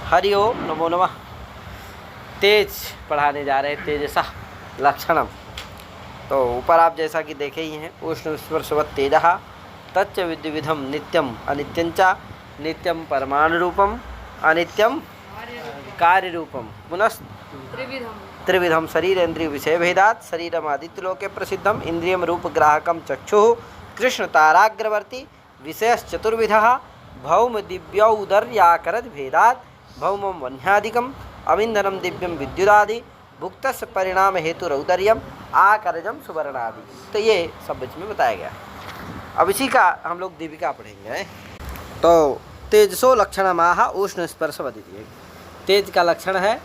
हरि ओम नमो नमः। तेज पढ़ाने जा रहे हैं, तेजसा लक्षणम। तो ऊपर आप जैसा कि देखे ही हैं, उष्ण स्पर्शवत् तेजः तच्च विद्युविधम नित्यम अनित्यंच नित्यम परमाणु रूपम अनित्यम कार्य रूपम पुनः त्रिविधम शरीर इंद्रिय विषय भेदात शरीरम आदित्यलोके प्रसिद्धम इंद्रियम रूप ग्राहकम चक्षुः कृष्ण ताराग्रवर्ती विषयश्चतुर्विधः भौम दिव्यौदर्याकरद भेदात भौमम वन्यादिकम अविंदनम दिव्यम विद्युदादि भुक्तस्य परिणाम हेतु रौदर्यम आकरजम सुवर्णादि। तो ये सब बीच में बताया गया। अब इसी का हम लोग दीपिका पढ़ेंगे। तो तेजसो लक्षणमाह उष्ण स्पर्शवत्। तेज का लक्षण है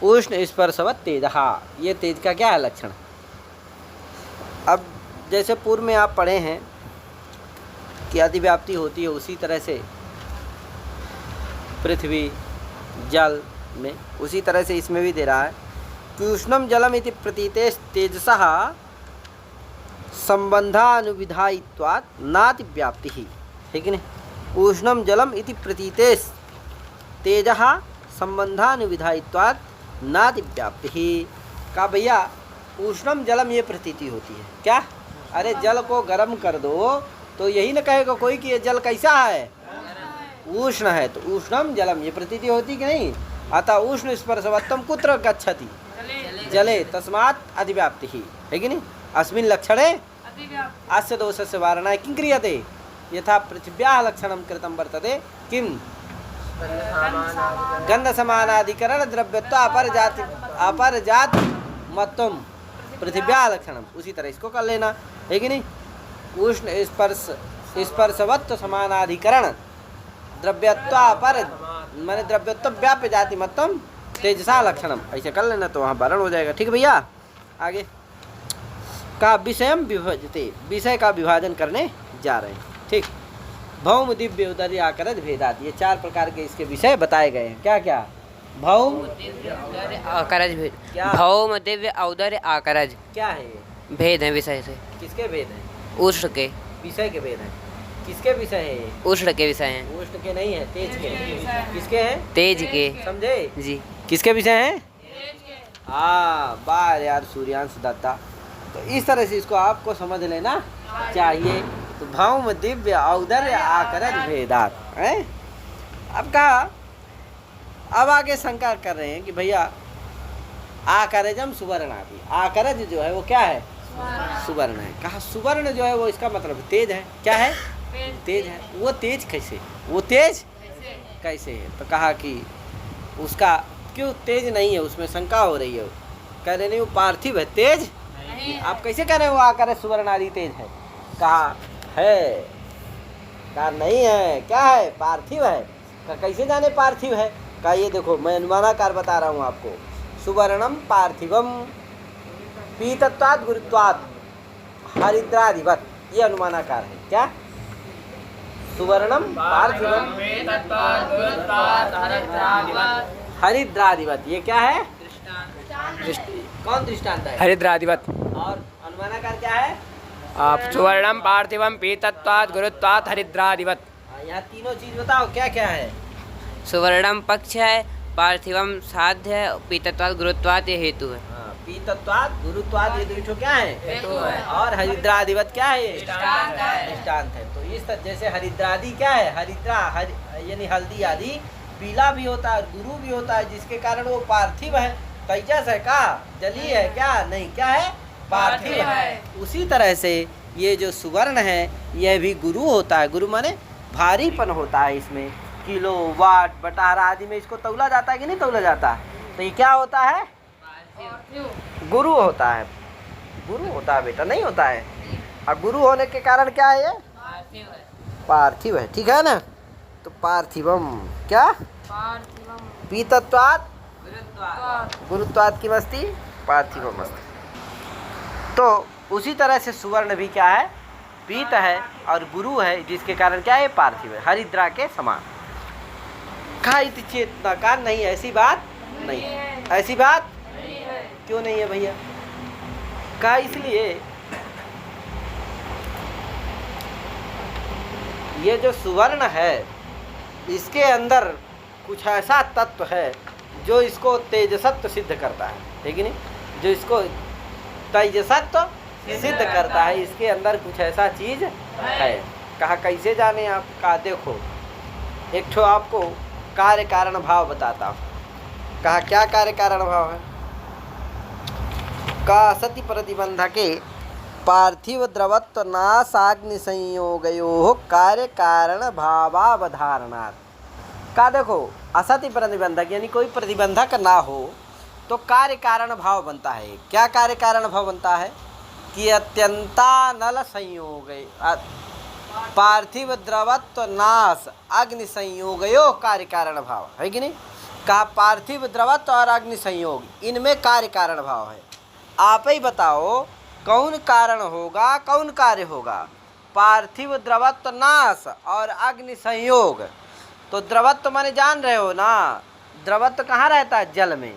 उष्ण स्पर्शवत् तेजः। ये तेज का क्या है लक्षण। अब जैसे पूर्व में आप पढ़े हैं कि अतिव्याप्ति होती है, उसी तरह से पृथ्वी जल में, उसी तरह से इसमें भी दे रहा है कि उष्णम जलम इति प्रतीतेश तेजसः संबंधानुविधायित्वात् नाति व्याप्ति ही, ठीक है नहीं। उष्णम जलम इति प्रतीतेश तेजः संबंधानुविधायित्वात् नाति व्याप्ति ही। का भैया उष्णम जलम ये प्रतीति होती है क्या। अरे जल को गर्म कर दो तो यही न कहेगा कोई कि ये जल कैसा है, उष्ण है। तो उष्णम जलम ये प्रतीति होती कि नहीं। अतः उष्ण स्पर्शवत्तम कुत्र गच्छति जले तस्मात् अतिव्याप्ति ही, है कि नहीं। अस्मिन् लक्षणे अस्य दोषस्य वारणा किं क्रियते यथा पृथिव्याः लक्षणं कृतं वर्तते किं गन्धसमानाधिकरण द्रव्यत्व अपरजात मत्वम पृथिव्याः लक्षणम। उसी तरह इसको कर लेना, है कि नहीं। उष्ण स्पर्शवत्व समानाधिकरण द्रव्यत्व अपर माने द्रव्यत्व व्याप्य जाति मतम तेजसा लक्षणम, ऐसे कर लेना तो वहाँ वर्ण हो जाएगा। ठीक है भैया। आगे का विषयम विभजते, विषय का विभाजन करने जा रहे हैं। ठीक। भौम दिव्य उदर्य आकरज भेदात, ये चार प्रकार के इसके विषय बताए गए हैं। क्या क्या। भौम आकरज भेद, भौम दिव्य औदर्य आकरज क्या है ये। भेद है विषय से। किसके भेद हैं। उष्ण के विषय के भेद हैं। किसके विषय है ये। उष्ण के विषय हैं। उष्ण के नहीं है, तेज के। किसके हैं। तेज के। समझे जी। किसके विषय हैं। हाँ बार यार सूर्यांश दत्ता। तो इस तरह से इसको आपको समझ लेना चाहिए। तो भौम दिव्य औदर्य आकरज भेदात है। अब कहा, अब आगे शंका कर रहे हैं कि भैया आकरजम सुवर्णादि, आकरज जो है वो क्या है, सुवर्ण है। कहा सुवर्ण जो है वो इसका मतलब तेज है। क्या है, तेज है। वो तेज कैसे, वो तेज कैसे है। तो कहा कि उसका क्यों तेज नहीं है, उसमें शंका हो रही है। कह रहे नहीं वो पार्थिव है, तेज आप कैसे कह रहे हो आकरज सुवर्ण आदि तेज है। कहा है, कहा नहीं है। क्या है, पार्थिव है। कहा कैसे जाने पार्थिव है। कहा ये देखो मैं अनुमानाकार बता रहा हूँ आपको। सुवर्णम पार्थिवम पीतत्वात् गुरुत्वात् हरिद्राधिवत, ये अनुमानाकार है। क्या, सुवर्णम पार्थिवम हरिद्राधिवत, ये क्या है, कौन दृष्टांत है, हरिद्राधिवत। और अनुमानाकार क्या है, आप सुवर्णम पार्थिवम पीतत्वात् गुरुत्वात् हरिद्राधिवत। यहाँ तीनों चीज बताओ क्या क्या है। सुवर्णम पक्ष है, पार्थिवम साध्य है, पीतत्वात् गुरुत्वात् ये हेतु है। पीतत्वात् गुरुत्वात् ये दो क्या है, हेतु है। और हरिद्राधिवत क्या है, दृष्टांत है। तो इस तरह जैसे हरिद्रादि क्या है, हरिद्रा यानी हल्दी आदि पीला भी होता है, गुरु भी होता है, जिसके कारण वो पार्थिव है। तेजस है का, जली है क्या, नहीं क्या है, पार्थिव है। उसी तरह से ये जो सुवर्ण है यह भी गुरु होता है। गुरु माने भारीपन होता है। इसमें किलो वाट बटारा आदि में इसको तौला जाता है कि नहीं तौला जाता। तो ये क्या होता है, गुरु होता है। गुरु होता है बेटा, नहीं होता है। और गुरु होने के कारण क्या है, ये पार्थिव है। ठीक है ना। तो पार्थिवम क्या, पीतत्वात् गुरुत्वात् की मस्ती पार्थिवम मस्ती। तो उसी तरह से सुवर्ण भी क्या है, पीत है और गुरु है, जिसके कारण क्या है, पार्थिव है, हरिद्रा के समान। कहा इति चेतना का नहीं, ऐसी बात नहीं, ऐसी बात क्यों नहीं है भैया। कहा इसलिए ये जो सुवर्ण है इसके अंदर कुछ ऐसा तत्व है जो इसको तेजसत्व सिद्ध करता है कि नहीं, जो इसको तेजसत्व सिद्ध करता है, इसके अंदर कुछ ऐसा चीज है। कहा कैसे जाने आप? कहा देखो एक ठो आपको कार्य कारण भाव बताता हूँ। कहा क्या कार्य कारण भाव है? का सति प्रतिबंधके पार्थिव द्रवत्व नाशाग्नि संयोगयो कार्य कारण भावावधारणात्। का देखो असति प्रतिबंधक यानी कोई प्रतिबंधक ना हो तो कार्य कारण भाव बनता है। क्या कार्य कारण भाव बनता है? कि अत्यंतानल संयोग पार्थिव द्रवत्व नाश अग्नि संयोगयो कार्य कारण भाव है कि नहीं। का पार्थिव द्रवत्व और अग्नि संयोग इनमें कार्य कारण भाव है। आप ही बताओ कौन कारण होगा, कौन कार्य होगा? पार्थिव द्रवत्व नाश और अग्नि संयोग। तो द्रवत्व माने जान रहे हो ना, द्रवत्व कहाँ रहता है? जल में।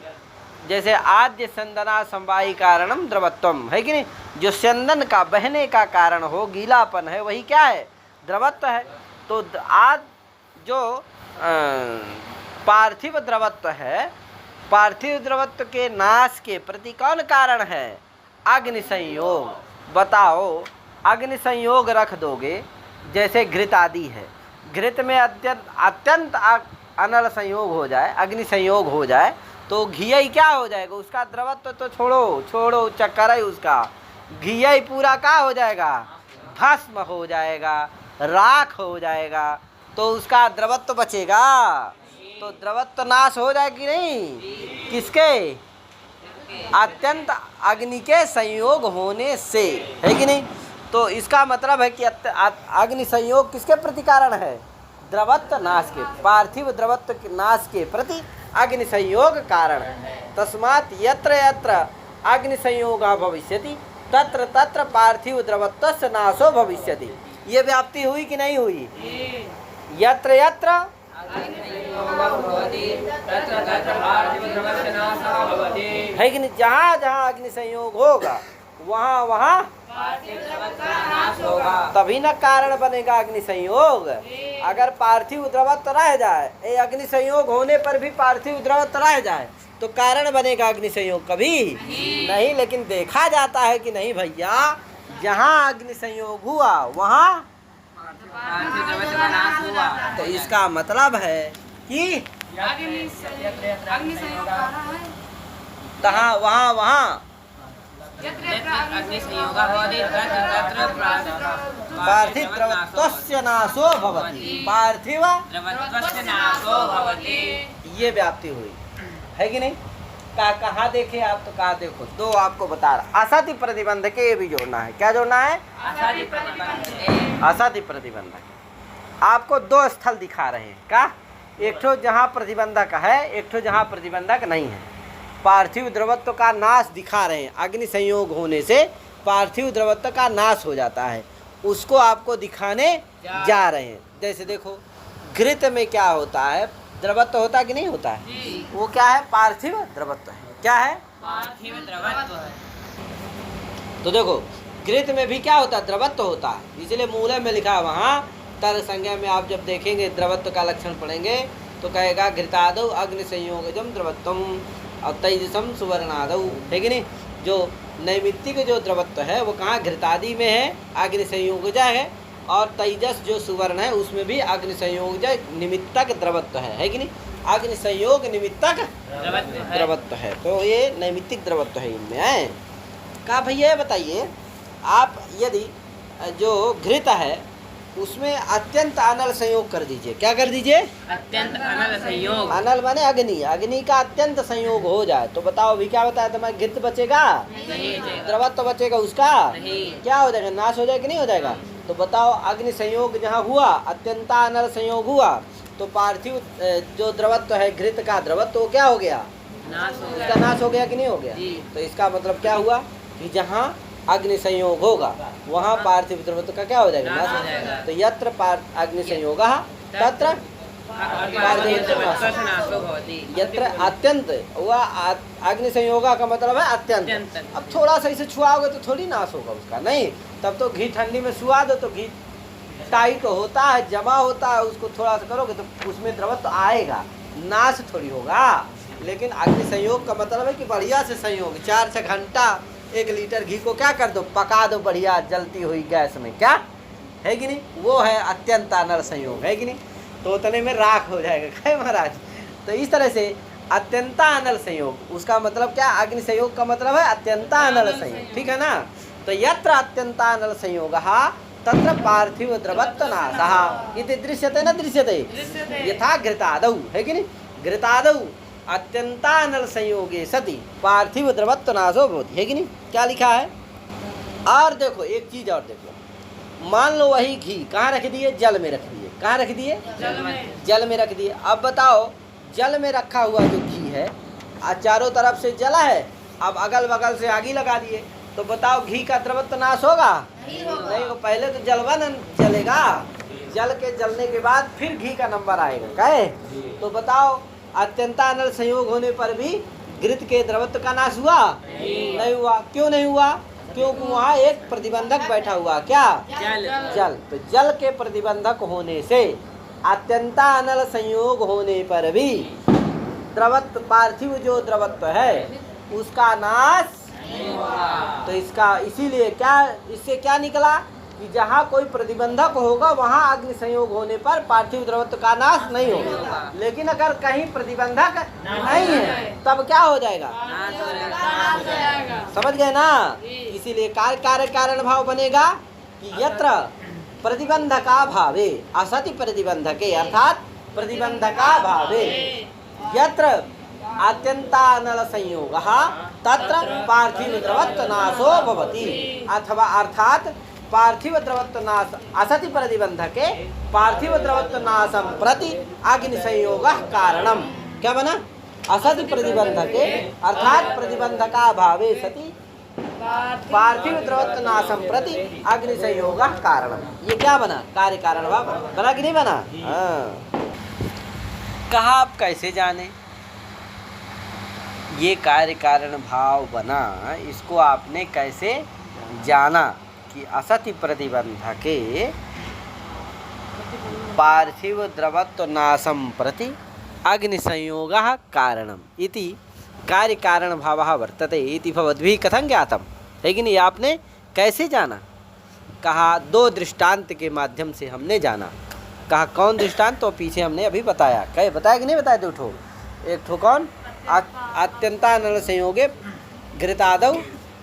जैसे आद्य संदना संवाही कारणम द्रवत्वम है कि नहीं, जो संदन का बहने का कारण हो, गीलापन है, वही क्या है? द्रवत्व है। तो आज जो पार्थिव द्रवत्व है, पार्थिव द्रवत्व के नाश के प्रति कौन कारण है? अग्नि संयोग। बताओ अग्नि संयोग रख दोगे, जैसे घृत आदि है, घृत में अत्यंत अनल संयोग हो जाए, अग्नि संयोग हो जाए तो घी क्या हो जाएगा? उसका द्रवत्व तो छोड़ो चक्कर है उसका, घी पूरा क्या हो जाएगा? भस्म हो जाएगा, राख हो जाएगा। तो उसका द्रवत्व बचेगा? तो द्रवत्व नाश हो जाए कि नहीं? किसके? अत्यंत अग्नि के संयोग होने से, है कि नहीं। तो इसका मतलब है कि अग्नि संयोग किसके प्रति कारण है? द्रवत्व नाश के, पार्थिव द्रवत्व के नाश के प्रति अग्नि संयोग कारण। तस्मात् यत्र यत्र अग्नि संयोग भविष्यति तत्र तत्र पार्थिव द्रवत्वस्य नाशो भविष्यति। ये व्याप्ति हुई कि नहीं हुई? यत्र यत्र है कि नहीं, जहाँ जहाँ अग्नि संयोग होगा वहाँ वहाँ तभी न कारण बनेगा अग्नि संयोग। अगर पार्थिव द्रवत्व रह जाए, ये अग्नि संयोग होने पर भी पार्थिव द्रवत्व रह जाए तो कारण बनेगा अग्नि संयोग? कभी नहीं। लेकिन देखा जाता है कि नहीं भैया, जहाँ अग्नि संयोग हुआ वहाँ तो इसका मतलब है कि तहाँ वहाँ वहाँ पार्थिव द्रवत्वस्य नाशो भवति, पार्थिव ये व्याप्ति हुई, है कि नहीं। कहाँ देखे आप? तो कहा देखो, दो आपको बता रहा, असति प्रतिबंधक ये भी जोड़ना है। क्या जोड़ना है? असति प्रतिबंधक। आपको दो स्थल दिखा रहे हैं। क्या? एक ठो जहाँ प्रतिबंधक है, एक ठो जहाँ प्रतिबंधक नहीं है। पार्थिव द्रवत्व का नाश दिखा रहे हैं, अग्नि संयोग होने से पार्थिव द्रवत्व का नाश हो जाता है, उसको आपको दिखाने जा रहे हैं। जैसे देखो घृत में क्या होता है? द्रवत्व होता है कि नहीं होता है? वो क्या है? पार्थिव द्रवत्व है। क्या है? पार्थिव द्रवत्व है। तो देखो घृत में भी क्या होता है? द्रवत्व होता है। इसलिए मूल में लिखा है वहाँ तर संज्ञा में आप जब देखेंगे द्रवत्व का लक्षण पढ़ेंगे तो कहेगा घृतादौ अग्नि संयोगजम द्रवत्वम और तेजसम सुवर्णादौ, है कि नहीं। जो नैमित्तिक जो द्रवत्व है वो कहाँ? घृतादि में है, अग्नि संयोगज है, और तेजस जो सुवर्ण है उसमें भी अग्नि संयोगज निमित्तक द्रवत्व है कि नहीं। अग्नि संयोग निमित्तक द्रवत्व है, तो ये नैमित्तिक द्रवत्व है इनमें है। कहा भैया बताइए आप, यदि जो घृत है उसमें अत्यंत अनल संयोग कर दीजिए। क्या कर दीजिए? अत्यंत अनल संयोग। अनल माने अग्नि, अग्नि का अत्यंत संयोग हो जाए तो बताओ अभी क्या बताया तुम्हारा? घृत बचेगा? नहीं। द्रवत्व बचेगा उसका? नहीं। क्या हो जाएगा? नाश हो जाएगा कि नहीं हो जाएगा? तो बताओ अग्नि संयोग जहाँ हुआ, अत्यंता अनल संयोग हुआ, तो पार्थिव जो द्रवत्व है घृत का द्रवत्व वो क्या हो गया? उसका नाश हो गया कि नहीं हो गया? तो इसका मतलब क्या हुआ कि जहाँ अग्नि संयोग होगा वहाँ पार्थिव द्रवत्व का क्या हो जाएगा? नाश हो जाएगा। तो यत्र अग्नि संयोग तत्र यत्र अत्यंत हुआ, अग्नि संयोगा का मतलब है अत्यंत। अब थोड़ा सा इसे छुआओगे तो थोड़ी नाश होगा उसका, नहीं। तब तो घी ठंडी में छुआ दो तो घी टाइट होता है, जमा होता है, उसको थोड़ा सा करोगे तो उसमें द्रवत्व आएगा, नाश थोड़ी होगा। लेकिन अग्नि संयोग का मतलब है कि बढ़िया से संयोग, 4-6 घंटा 1 लीटर घी को क्या कर दो, पका दो बढ़िया जलती हुई गैस में, क्या है कि नहीं, वो है अत्यंत अनल संयोग, है कि नहीं। तो उतने में राख हो जाएगा, क्या है महाराज। तो इस तरह से अत्यंता अनल संयोग, उसका मतलब क्या, अग्नि संयोग का मतलब है अत्यंता अनल संयोग, ठीक है ना। तो यत्र अत्यंता अनल संयोगः तत्र पार्थिव द्रवत्व नाशः इति दृश्यते न दृश्यते, यथा घृतादौ, है कि नहीं। घृतादौ अत्यंता अनल संयोगे सति पार्थिव द्रवत्व नाशो भवति, है कि नहीं। क्या लिखा है। और देखो एक चीज और देखो, मान लो वही घी कहाँ रख दिए, जल में रख दिए, कहाँ रख दिए, जल में रख दिए। अब बताओ जल में रखा हुआ जो घी है, चारों तरफ से जला है, अब अगल बगल से आगी लगा दिए, तो बताओ घी का द्रवत्व नाश होगा, नहीं। पहले तो जलवन जलेगा, जल के जलने के बाद फिर घी का नंबर आएगा, कहे। तो बताओ अत्यंता अनल संयोग होने पर भी घृत के द्रवत्व का नाश हुआ, नहीं हुआ। क्यों नहीं हुआ, क्योंकि वहाँ एक प्रतिबंधक बैठा हुआ, क्या, जल। तो जल के प्रतिबंधक होने से अत्यंता अनल संयोग होने पर भी द्रवत्व, पार्थिव जो द्रवत्व है उसका नाश नहीं हुआ। तो इसका इसीलिए क्या, इससे क्या निकला कि जहाँ कोई प्रतिबंधक होगा वहाँ अग्नि संयोग होने पर पार्थिव द्रवत्व का नाश नहीं होगा। लेकिन अगर कहीं प्रतिबंधक नहीं है तब क्या हो जाएगा, समझ गए ना। इसीलिए कार्य कारण भाव बनेगा कि यत्र प्रतिबंधका भावे असति प्रतिबंधके, अर्थात प्रतिबंधका भावे यत्र अत्यंतानल संयोगः तत्र पार्थिव द्रवत्व नाशो भवति, अथवा अर्थात पार्थिव द्रवत्व नाश असति प्रतिबंधके पार्थिव द्रवत्व नाशम प्रति अग्नि संयोगः कारणम। क्या बना, असति प्रतिबंधके अर्थात प्रतिबंधका भावे सति पार्थिव द्रवत्व नाशम प्रति अग्नि संयोगः कारणम। ये क्या बना, कार्य कारण भाव बना कि नहीं बना। कहा आप कैसे जाने, ये कार्य कारण भाव बना, इसको आपने कैसे जाना कि असति प्रतिबंधके पार्थिव द्रवत्व नाशम प्रति अग्नि संयोगः कारणम इति कार्य कारण भावः वर्तते इति भवद्भिः कथं ज्ञातम, है कि नहीं। आपने कैसे जाना, कहा 2 दृष्टांत के माध्यम से हमने जाना। कहा कौन दृष्टांत, तो पीछे हमने अभी बताया, कहे बताया कि नहीं बताया, 2 ठो। एक ठो कौन, अत्यंतानल संयोगे घृतादौ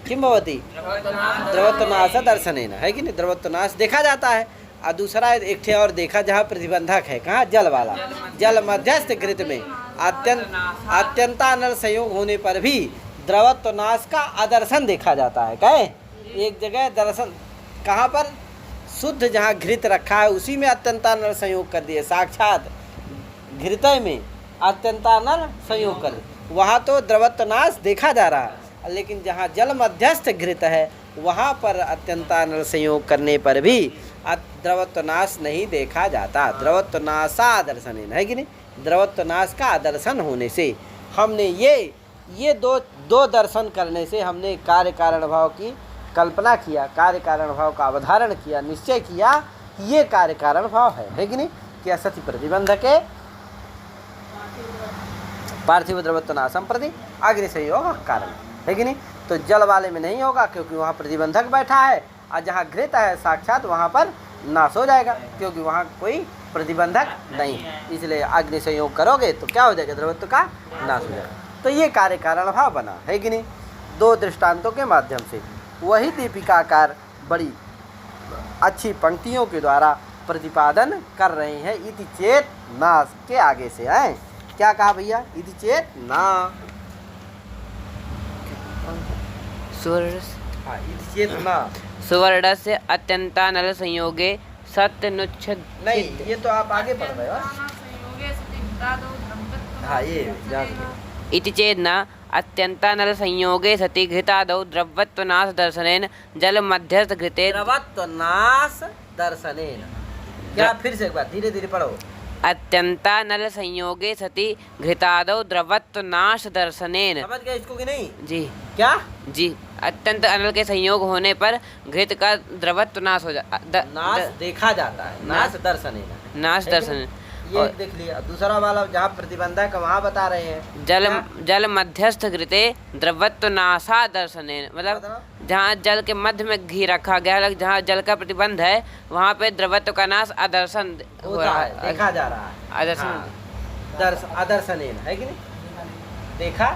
किम भवति द्रवत्वनाश दर्शनेन, है कि नहीं। द्रवत्वनाश देखा जाता है। और दूसरा एक ठे और देखा जहाँ प्रतिबंधक है, कहाँ, जल वाला, जल मध्यस्थ घृत में अत्यंतानल संयोग होने पर भी द्रवत्वनाश का अदर्शन देखा जाता है। कहे एक जगह दर्शन, कहाँ पर, शुद्ध जहाँ घृत रखा है उसी में अत्यंतानल संयोग कर दिए, साक्षात घृतय में अत्यंतानल संयोग कर, वहाँ तो द्रवत्वनाश देखा जा रहा है। लेकिन जहाँ जल मध्यस्थ घृत है वहाँ पर अत्यंतानल संयोग करने पर भी द्रवत्वनाश नहीं देखा जाता। द्रवत्वनाशा दर्शन, है कि नहीं। द्रवत्वनाश का दर्शन होने से हमने ये दो दर्शन करने से हमने कार्य कारण भाव की कल्पना किया, कार्य कारण भाव का अवधारण किया, निश्चय किया कि ये कार्य कारण भाव है कि नहीं। कि असति प्रतिबंधके पार्थिव द्रवत्वनाशम प्रति अग्नि संयोग कारण, है कि नहीं। तो जल वाले में नहीं होगा क्योंकि वहाँ प्रतिबंधक बैठा है, और जहाँ घृत है साक्षात वहाँ पर नाश हो जाएगा क्योंकि वहाँ कोई प्रतिबंधक नहीं। इसलिए अग्नि संयोग करोगे तो क्या हो जाएगा, द्रवत्व का नाश हो जाएगा। तो ये कार्य कारण भाव बना, है कि नहीं। 2 दृष्टांतों के माध्यम से वही दीपिकाकार बड़ी अच्छी पंक्तियों के द्वारा प्रतिपादन कर रहे हैं। इति चेत नाश के आगे से आए, क्या कहा भैया, इति चेत ना, सुवर्ण से अत्यंतानल संयोगे सत्यनुच्छेद, नहीं ये तो आप आगे पढ़ रहे हो। हाँ ये इति चेत् न अत्यंतानल संयोगे सति घृतादौ द्रवत्वनाश दर्शनेन जल मध्यस्थ घृते द्रवत्वनाश दर्शनेन, क्या फिर से एक बार धीरे धीरे पढ़ो। अत्यंतानल संयोगे सति घृतादौ द्रवत्वनाश दर्शनेन, समझ गए इसको कि नहीं जी, क्या जी, अत्यंत अनल के संयोग होने पर घृत का द्रवत्व नाश हो जाता, नाश देखा जाता है, नाश दर्शनेन, नाश दर्शन ये एक देख लिया। दूसरा वाला जहाँ प्रतिबंधक वहाँ बता रहे हैं जल मध्यस्थ घृते द्रवत्व नासा दर्शनेन, मतलब जहाँ जल के मध्य में घी रखा गया है, जहाँ जल का प्रतिबंध है वहाँ पे द्रवत्व का नाश आदर्शन हो रहा है, देखा जा रहा है। आदर्शन आदर्शनेन है कि नहीं, देखा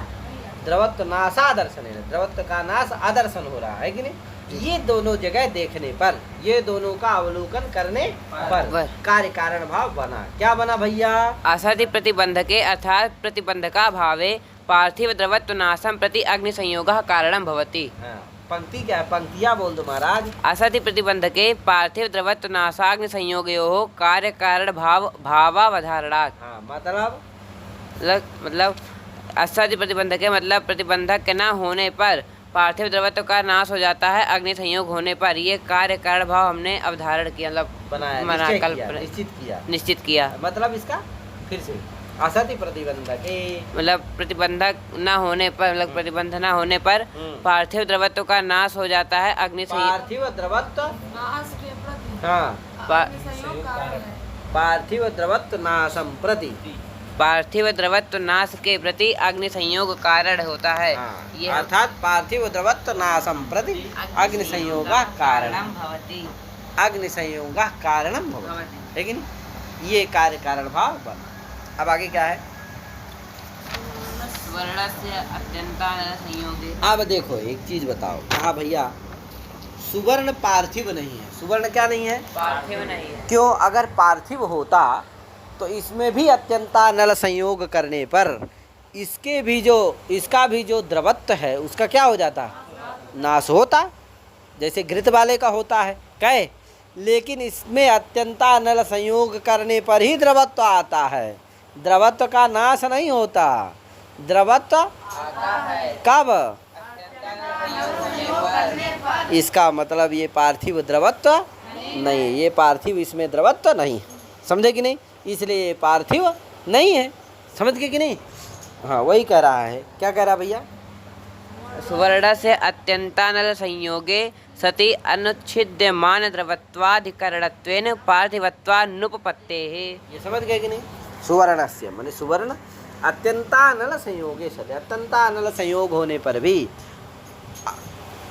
द्रवत्व नासा दर्शनेन, द्रवत्व का नाश आदर्शन हो रहा है कि नहीं। ये दोनों जगह देखने पर, ये दोनों का अवलोकन करने पर कार्य कारण भाव बना। क्या बना भैया? असति प्रतिबंधके अर्थात प्रतिबंधका भावे पार्थिव द्रवत्व नाशम प्रति अग्नि संयोगः कारणं भवति। पंक्ति क्या है? पंक्तियाँ बोल दो महाराज। असति प्रतिबंधके पार्थिव द्रवत्व नाशाग्नि संयोगयोः कार्य कारण भावावधारणात्। मतलब असति प्रतिबंधके मतलब प्रतिबंधक के न होने पर पार्थिव द्रवत्व का नाश हो जाता है, अग्नि संयोग होने पर। ये कार्य कारण भाव हमने अवधारण किया, मतलब बनाया, निश्चित किया। मतलब इसका फिर से असति प्रतिबंधक मतलब प्रतिबंधक न होने पर, मतलब प्रतिबंध न होने पर पार्थिव द्रवत्व का नाश हो जाता है, अग्नि पार्थिव द्रवत्व, हाँ पार्थिव द्रवत्व नाशम प्रति, पार्थिव द्रवत्व नाश के प्रति अग्नि संयोग कारण होता है। ये अर्थात पार्थिव द्रवत्व नाशम प्रति अग्नि संयोग कारणम भवति, अग्नि संयोग कारणम भवति, लेकिन ये कार्य कारण भाव बना। अब आगे क्या है? सुवर्णस्य अत्यंतानल संयोगे। अब देखो एक चीज बताओ, कहा भैया सुवर्ण पार्थिव नहीं है। सुवर्ण क्या नहीं है? पार्थिव नहीं है। क्यों? अगर पार्थिव होता तो इसमें भी अत्यंतानल संयोग करने पर इसका भी जो द्रवत्व है उसका क्या हो जाता? नाश होता, जैसे घृत वाले का होता है कहे। लेकिन इसमें अत्यंतानल संयोग करने पर ही द्रवत्व आता है, द्रवत्व का नाश नहीं होता। द्रवत्व कब? इसका मतलब ये पार्थिव द्रवत्व नहीं, ये पार्थिव इसमें द्रवत्व नहीं, समझे कि नहीं? इसलिए ये पार्थिव नहीं है, समझ गए कि नहीं? हाँ वही कह रहा है। क्या कह रहा भैया? सुवर्ण से अत्यंतानल संयोगे सति अनुच्छिद्यमान द्रवत्वाधिकरणत्वेन पार्थिवत्वानुपपत्तेः। ये समझ गए कि नहीं? सुवर्णस्य माने सुवर्ण अत्यंतानल संयोगे सति, अत्यंतानल संयोग होने पर भी,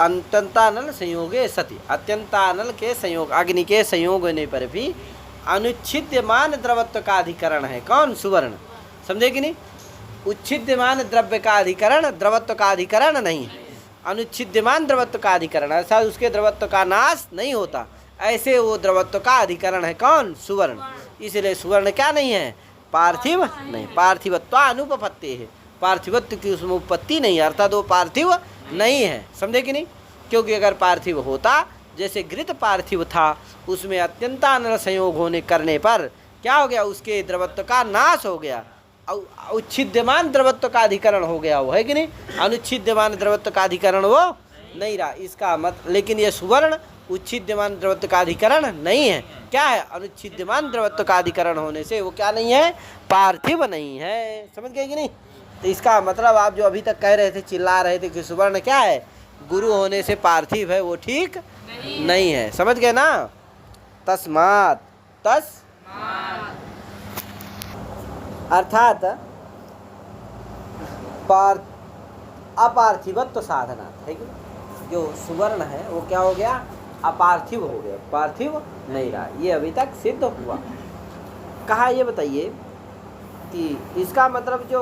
अत्यंतानल संयोगे सति, अत्यंतानल के संयोग अग्नि के संयोग होने पर भी अनुच्छिद्यमान द्रवत्व का अधिकरण है। कौन? सुवर्ण, समझे कि नहीं? उच्छिद्यमान द्रव्य का अधिकरण द्रवत्व का अधिकरण नहीं है। अनुच्छिद्यमान द्रवत्व का अधिकरण अर्थात उसके द्रवत्व का नाश नहीं होता, ऐसे वो द्रवत्व का अधिकरण है। कौन? सुवर्ण। इसलिए सुवर्ण क्या नहीं है? पार्थिव नहीं, पार्थिवत्व अनुपपत्ति है, पार्थिवत्व की उसमें उपपत्ति नहीं है, अर्थात वो पार्थिव नहीं है, समझे कि नहीं? क्योंकि अगर पार्थिव होता, जैसे घृत पार्थिव था, उसमें अत्यंतानल संयोग होने करने पर क्या हो गया? उसके द्रवत्व का नाश हो गया, उच्छिद्यमान द्रवत्व का अधिकरण हो गया वो, है कि नहीं? अनुच्छिद्यमान द्रवत्व का अधिकरण वो नहीं रहा, इसका मत। लेकिन ये सुवर्ण उच्छिद्यमान द्रवत्व का अधिकरण नहीं है। क्या है? अनुच्छिद्यमान द्रवत्व का अधिकरण होने से वो क्या नहीं है? पार्थिव नहीं है, समझ गए कि नहीं? तो इसका मतलब आप जो अभी तक कह रहे थे, चिल्ला रहे थे कि सुवर्ण क्या है? गुरु होने से पार्थिव है, वो ठीक नहीं है, समझ गए ना? तस्मात् अर्थात अपार्थिवत्व साधना है कि जो सुवर्ण है वो क्या हो गया? अपार्थिव हो गया, पार्थिव नहीं रहा। ये अभी तक सिद्ध हुआ। कहा ये बताइए कि इसका मतलब जो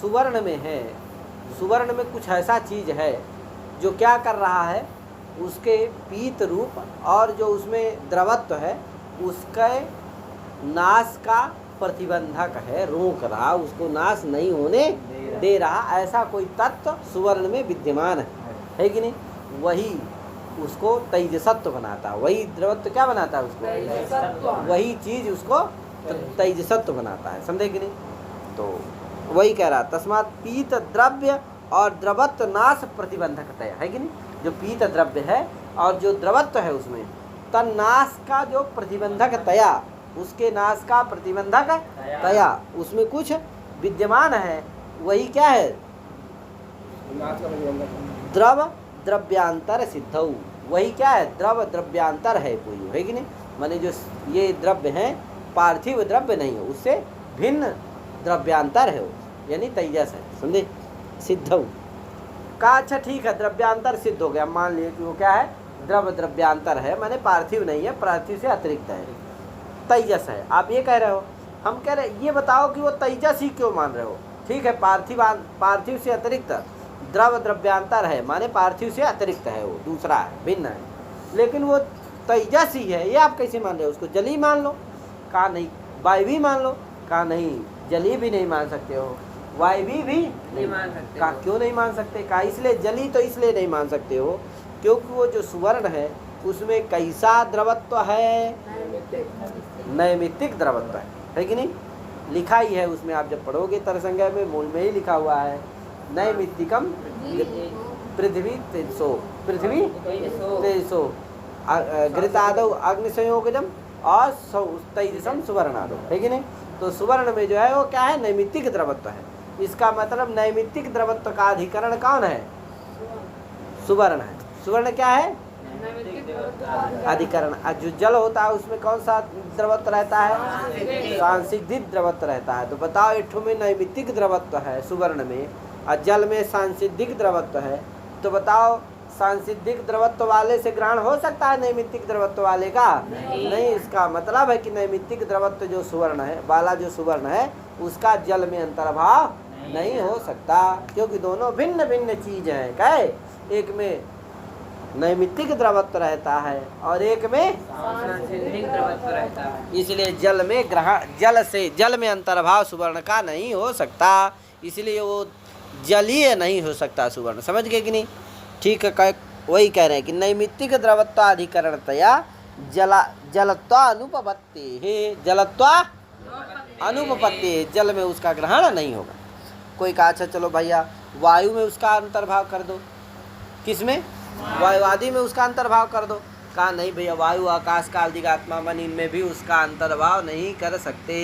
सुवर्ण में है, सुवर्ण में कुछ ऐसा चीज़ है जो क्या कर रहा है? उसके पीत रूप और जो उसमें द्रवत्व है उसके नाश का प्रतिबंधक है, रोक रहा, उसको नाश नहीं होने दे रहा। ऐसा कोई तत्व सुवर्ण में विद्यमान है कि नहीं? वही उसको तेजसत्व बनाता है, वही द्रवत्व क्या बनाता है उसको? वही चीज़ उसको तेजसत्व बनाता है, समझे कि नहीं? तो वही कह रहा, तस्मात् पीत द्रव्य और द्रवत्व नाश प्रतिबंधकतया, है कि नहीं? जो पीत द्रव्य है और जो द्रवत्व है उसमें तन्नाश का जो प्रतिबंधक तया, उसके नाश का प्रतिबंधक तया उसमें कुछ विद्यमान है। वही क्या है? द्रव द्रव्यांतर सिद्धौ, वही क्या है? द्रव द्रव्यांतर है कोई, है कि नहीं? माने जो ये द्रव्य हैं पार्थिव द्रव्य नहीं है, उससे भिन्न द्रव्यांतर है वो, यानी तेजस है। समझे? सिद्धौ का अच्छा ठीक है, द्रव्यांतर सिद्ध हो गया। मान लिए कि वो क्या है, द्रव्यांतर है, माने पार्थिव नहीं है, पार्थिव से अतिरिक्त है, तेजस है। आप ये कह रहे हो, हम कह रहे ये बताओ कि वो तेजस ही क्यों मान रहे हो। ठीक है, पार्थिव से अतिरिक्त द्रव्यांतर है, माने पार्थिव से अतिरिक्त है, वो दूसरा है, भिन्न है, लेकिन वो तेजस ही है, ये आप कैसे मान रहे हो? उसको जली मान लो। कहा नहीं, वायवी मान लो। कहा नहीं, जली भी नहीं मान सकते हो, वायवी भी नहीं मान सकते। कहा क्यों नहीं मान सकते? कहा इसलिए जली तो इसलिए नहीं मान सकते हो क्योंकि वो जो सुवर्ण है उसमें कैसा द्रवत्व है? नैमित्तिक द्रवत्व है कि नहीं? लिखा ही है उसमें, आप जब पढ़ोगे तरसंज्ञा में मूल में ही लिखा हुआ है, नैमित्तिकम पृथ्वी तेजसो, पृथ्वी तेजसो घृतादौ अग्निसंयोगजम और तेजसम सुवर्णादौ, है कि नहीं? तो सुवर्ण में जो है वो क्या है? नैमित्तिक द्रवत्व है। इसका मतलब नैमित्तिक द्रवत्व का अधिकरण कौन है? सुवर्ण है। सुवर्ण क्या है? अधिकरण। जो जल होता है उसमें कौन सा द्रवत्व रहता है? सांसिद्धिक द्रवत्व रहता है। तो बताओ, एक में नैमित्तिक द्रवत्व है सुवर्ण में और जल में सांसिद्धिक द्रवत्व है, तो बताओ सांसिद्धिक द्रवत्व वाले से ग्रहण हो सकता है नैमित्तिक द्रवत्व वाले का? नहीं। इसका मतलब है कि नैमित्तिक द्रवत्व जो सुवर्ण है वाला, जो सुवर्ण है उसका जल में अंतर्भाव नहीं हो सकता, क्योंकि दोनों भिन्न भिन्न चीज हैं। कहे एक में नैमित्तिक द्रवत्व रहता है और एक में सांसिद्धिक द्रवत्व रहता है, इसलिए जल में ग्रहण, जल में अंतर्भाव सुवर्ण का नहीं हो सकता, इसलिए वो जलीय नहीं हो सकता सुवर्ण। समझ गए कि नहीं? ठीक है, वही कह रहे हैं कि नैमित्तिक द्रवत्वाधिकरणतया जलत्वा अनुपपत्ति है, जलत्वा अनुपपत्ति, जल में उसका ग्रहण नहीं होगा। कोई कहा अच्छा चलो भैया वायु में उसका अंतर्भाव कर दो। किसमें? वायु आदि में उसका अंतर्भाव कर दो। कहा नहीं भैया, वायु आकाश काल दिगात्मा मन इनमें भी उसका अंतर्भाव नहीं कर सकते।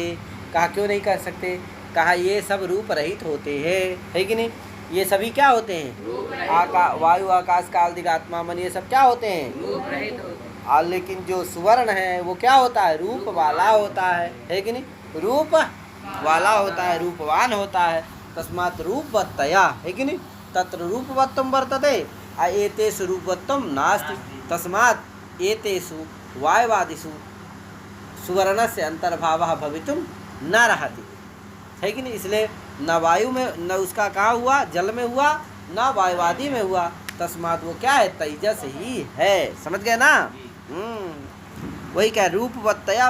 कहा क्यों नहीं कर सकते? कहा ये सब रूप रहित होते हैं, है कि नहीं? ये सभी क्या होते हैं? वायु आकाश काल दिगात्मा मन, ये सब क्या होते हैं? रूप रहित होते हैं। और लेकिन जो सुवर्ण है वो क्या होता है? रूप वाला होता है कि नहीं? रूप वाला होता है, रूपवान होता है। तस्मात् रूपवत्तया, है कि नहीं? तत्र रूपवत्तम वर्तते एतेषु रूपवत्तम नास्ति, तस्मात् एतेषु वायुवादिषु सुवर्णस्य अंतर्भावः भवितुं न अर्हति, है कि नहीं? इसलिए न वायु में, न उसका कहाँ हुआ? जल में हुआ, न वायुवादी में हुआ। तस्मात् वो क्या है? तेजस ही है। समझ गए ना? वही क्या? रूपवत्तया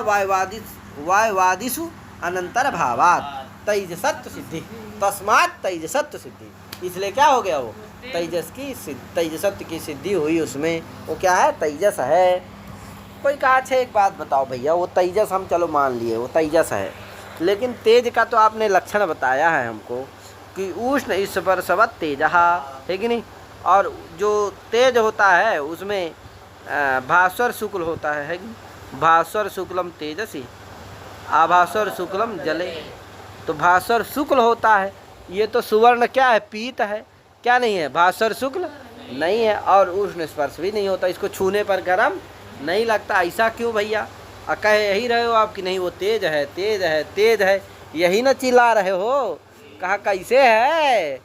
वायुवादिषु अनंतर्भावात् तेजसत्व सिद्धि, तस्मात् तेजसत्व सिद्धि। इसलिए क्या हो गया? वो तेजसत्व की सिद्धि हुई उसमें। वो क्या है? तेजस है। कोई कहा अच्छा एक बात बताओ भैया, वो तेजस हम चलो मान लिए वो तेजस है, लेकिन तेज का तो आपने लक्षण बताया है हमको कि उष्ण स्पर्शवत् तेजः, है कि नहीं? और जो तेज होता है उसमें भास्वर शुक्ल होता है कि नहीं? भास्वर शुक्लम तेजसी आभास्वर शुक्लम जले। तो भास्वर शुक्ल होता है, ये तो सुवर्ण क्या है? पीत है, क्या नहीं है? भास्वर शुक्ल नहीं है और उष्ण स्पर्श भी नहीं होता, इसको छूने पर गर्म नहीं लगता। ऐसा क्यों भैया? कह यही रहे हो आप कि नहीं वो तेज है, तेज है, तेज है, यही ना चिल्ला रहे हो। कहा कैसे है?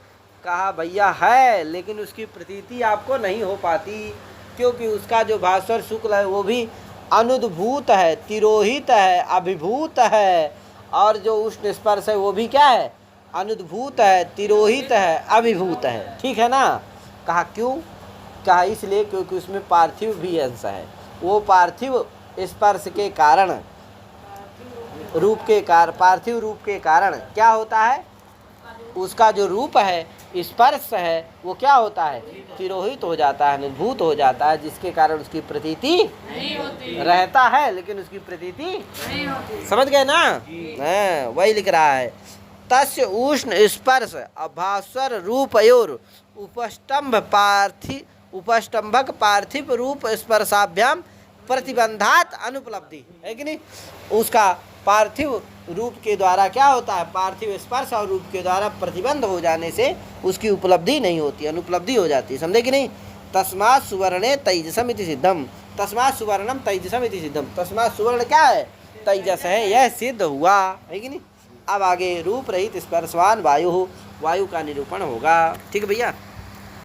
कहा भैया है, लेकिन उसकी प्रतीति आपको नहीं हो पाती, क्योंकि उसका जो भास्वर शुक्ल है वो भी अनुद्भूत है, तिरोहित है, अभिभूत है, और जो उष्ण स्पर्श है वो भी क्या है? अनुद्भूत है, तिरोहित है, अभिभूत है। ठीक है ना? कहा क्यों? कहा इसलिए क्योंकि उसमें पार्थिव भी अंश है। वो पार्थिव स्पर्श के कारण, रूप के कारण, पार्थिव रूप के कारण क्या होता है? उसका जो रूप है, स्पर्श है, वो क्या होता है? तिरोहित हो जाता है, निभूत हो जाता है, जिसके कारण उसकी प्रतीति नहीं होती, रहता है लेकिन उसकी प्रतीति नहीं होती। समझ गए ना? वही लिख रहा है, तस्य उष्ण स्पर्श अभास्वर रूपयोर उपस्तंभक पार्थिव रूप स्पर्शाभ्याम प्रतिबंधात अनुपलब्धि, है कि नहीं? उसका पार्थिव रूप के द्वारा क्या होता है? पार्थिव स्पर्श और रूप के द्वारा प्रतिबंध हो जाने से उसकी उपलब्धि नहीं होती, अनुपलब्धि हो जाती है। समझे कि नहीं? तस्मात् सुवर्णे तेजसम इति सिद्धम, तस्मात् सुवर्णम तेजसम इति सिद्धम। तस्मात् सुवर्ण क्या है? तेजस है, यह सिद्ध हुआ है कि नहीं। अब आगे रूप रहित स्पर्शवान वायु, वायु का निरूपण होगा। ठीक है भैया।